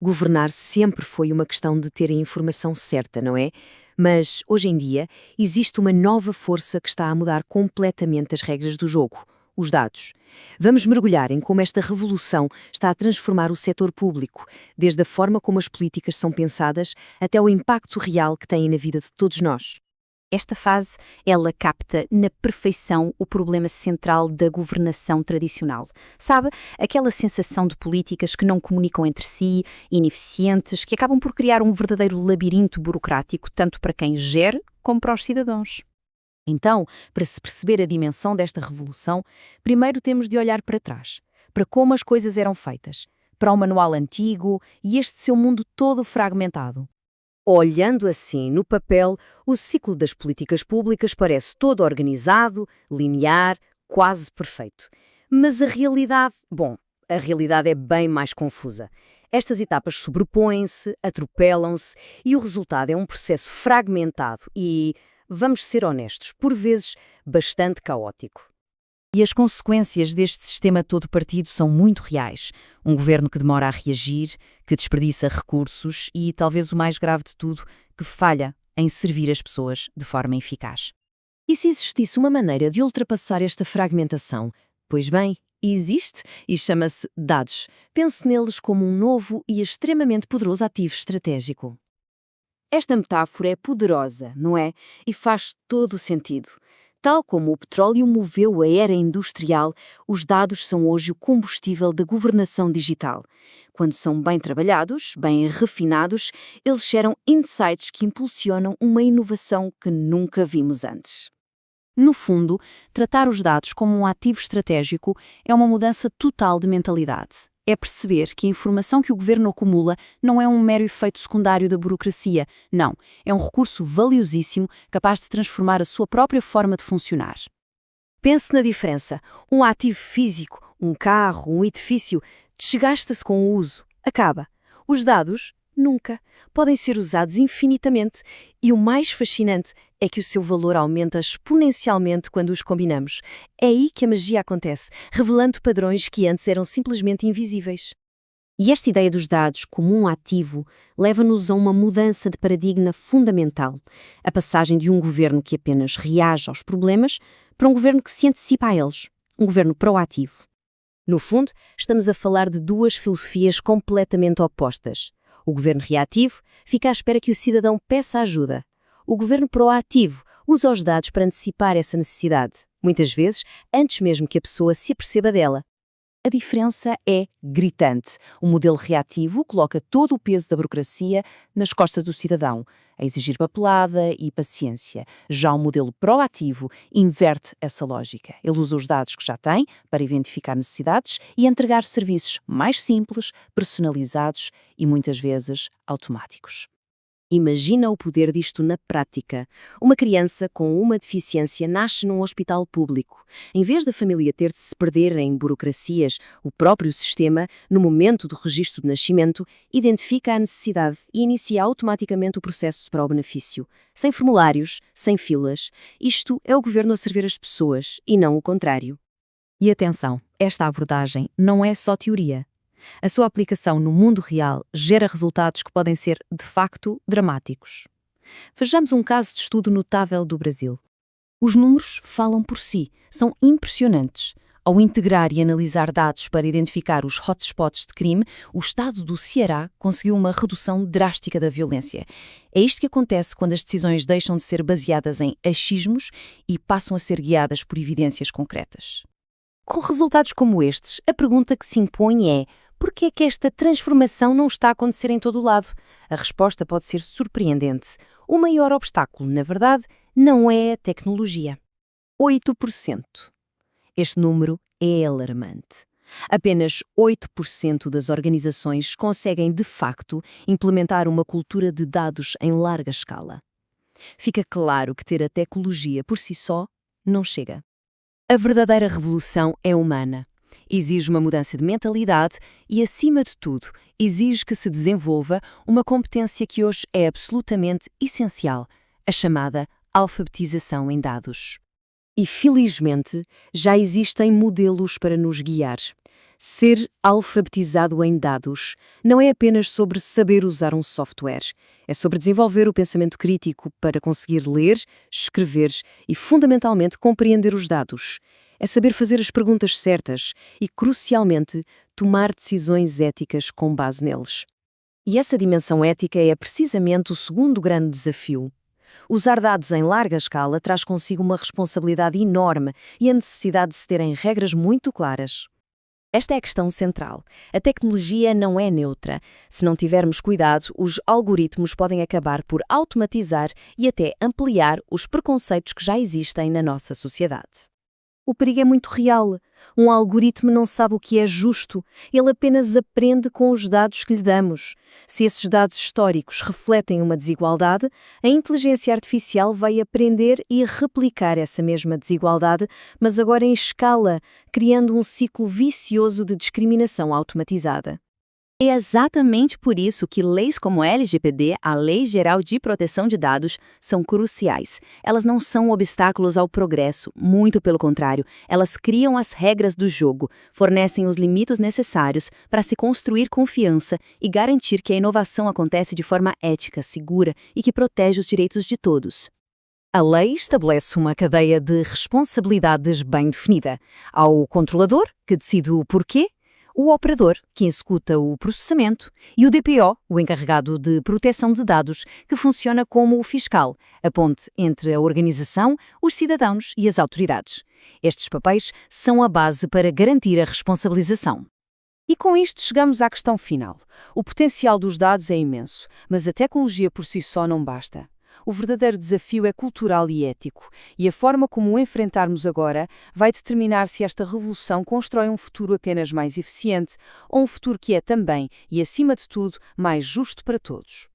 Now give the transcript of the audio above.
Governar sempre foi uma questão de ter a informação certa, não é? Mas, hoje em dia, existe uma nova força que está a mudar completamente as regras do jogo: os dados. Vamos mergulhar em como esta revolução está a transformar o setor público, desde a forma como as políticas são pensadas até o impacto real que têm na vida de todos nós. Esta fase, ela capta na perfeição o problema central da governação tradicional. Sabe, aquela sensação de políticas que não comunicam entre si, ineficientes, que acabam por criar um verdadeiro labirinto burocrático, tanto para quem gere como para os cidadãos. Então, para se perceber a dimensão desta revolução, primeiro temos de olhar para trás, para como as coisas eram feitas, para o manual antigo e este seu mundo todo fragmentado. Olhando assim no papel, o ciclo das políticas públicas parece todo organizado, linear, quase perfeito. Mas a realidade é bem mais confusa. Estas etapas sobrepõem-se, atropelam-se e o resultado é um processo fragmentado e, vamos ser honestos, por vezes bastante caótico. E as consequências deste sistema todo partido são muito reais. Um governo que demora a reagir, que desperdiça recursos e, talvez o mais grave de tudo, que falha em servir as pessoas de forma eficaz. E se existisse uma maneira de ultrapassar esta fragmentação? Pois bem, existe e chama-se dados. Pense neles como um novo e extremamente poderoso ativo estratégico. Esta metáfora é poderosa, não é? E faz todo o sentido. Tal como o petróleo moveu a era industrial, os dados são hoje o combustível da governação digital. Quando são bem trabalhados, bem refinados, eles geram insights que impulsionam uma inovação que nunca vimos antes. No fundo, tratar os dados como um ativo estratégico é uma mudança total de mentalidade. É perceber que a informação que o governo acumula não é um mero efeito secundário da burocracia. Não, é um recurso valiosíssimo capaz de transformar a sua própria forma de funcionar. Pense na diferença. Um ativo físico, um carro, um edifício, desgasta-se com o uso, acaba. Os dados, nunca. Podem ser usados infinitamente e o mais fascinante é que o seu valor aumenta exponencialmente quando os combinamos. É aí que a magia acontece, revelando padrões que antes eram simplesmente invisíveis. E esta ideia dos dados como um ativo leva-nos a uma mudança de paradigma fundamental. A passagem de um governo que apenas reage aos problemas para um governo que se antecipa a eles. Um governo proativo. No fundo, estamos a falar de duas filosofias completamente opostas. O governo reativo fica à espera que o cidadão peça ajuda. O governo proativo usa os dados para antecipar essa necessidade, muitas vezes antes mesmo que a pessoa se aperceba dela. A diferença é gritante. O modelo reativo coloca todo o peso da burocracia nas costas do cidadão, a exigir papelada e paciência. Já o modelo proativo inverte essa lógica. Ele usa os dados que já tem para identificar necessidades e entregar serviços mais simples, personalizados e muitas vezes automáticos. Imagina o poder disto na prática. Uma criança com uma deficiência nasce num hospital público. Em vez da família ter de se perder em burocracias, o próprio sistema, no momento do registro de nascimento, identifica a necessidade e inicia automaticamente o processo para o benefício. Sem formulários, sem filas. Isto é o governo a servir as pessoas e não o contrário. E atenção, esta abordagem não é só teoria. A sua aplicação no mundo real gera resultados que podem ser, de facto, dramáticos. Vejamos um caso de estudo notável do Brasil. Os números falam por si, são impressionantes. Ao integrar e analisar dados para identificar os hotspots de crime, o estado do Ceará conseguiu uma redução drástica da violência. É isto que acontece quando as decisões deixam de ser baseadas em achismos e passam a ser guiadas por evidências concretas. Com resultados como estes, a pergunta que se impõe é: por que é que esta transformação não está a acontecer em todo o lado? A resposta pode ser surpreendente. O maior obstáculo, na verdade, não é a tecnologia. 8%. Este número é alarmante. Apenas 8% das organizações conseguem, de facto, implementar uma cultura de dados em larga escala. Fica claro que ter a tecnologia por si só não chega. A verdadeira revolução é humana. Exige uma mudança de mentalidade e, acima de tudo, exige que se desenvolva uma competência que hoje é absolutamente essencial, a chamada alfabetização em dados. E, felizmente, já existem modelos para nos guiar. Ser alfabetizado em dados não é apenas sobre saber usar um software. É sobre desenvolver o pensamento crítico para conseguir ler, escrever e, fundamentalmente, compreender os dados. É saber fazer as perguntas certas e, crucialmente, tomar decisões éticas com base neles. E essa dimensão ética é precisamente o segundo grande desafio. Usar dados em larga escala traz consigo uma responsabilidade enorme e a necessidade de se terem regras muito claras. Esta é a questão central. A tecnologia não é neutra. Se não tivermos cuidado, os algoritmos podem acabar por automatizar e até ampliar os preconceitos que já existem na nossa sociedade. O perigo é muito real. Um algoritmo não sabe o que é justo. Ele apenas aprende com os dados que lhe damos. Se esses dados históricos refletem uma desigualdade, a inteligência artificial vai aprender e replicar essa mesma desigualdade, mas agora em escala, criando um ciclo vicioso de discriminação automatizada. É exatamente por isso que leis como a LGPD, a Lei Geral de Proteção de Dados, são cruciais. Elas não são obstáculos ao progresso, muito pelo contrário, elas criam as regras do jogo, fornecem os limites necessários para se construir confiança e garantir que a inovação acontece de forma ética, segura e que protege os direitos de todos. A lei estabelece uma cadeia de responsabilidades bem definida. Ao controlador, que decide o porquê, o operador, que executa o processamento, e o DPO, o encarregado de proteção de dados, que funciona como o fiscal, a ponte entre a organização, os cidadãos e as autoridades. Estes papéis são a base para garantir a responsabilização. E com isto chegamos à questão final. O potencial dos dados é imenso, mas a tecnologia por si só não basta. O verdadeiro desafio é cultural e ético, e a forma como o enfrentarmos agora vai determinar se esta revolução constrói um futuro apenas mais eficiente ou um futuro que é também, e acima de tudo, mais justo para todos.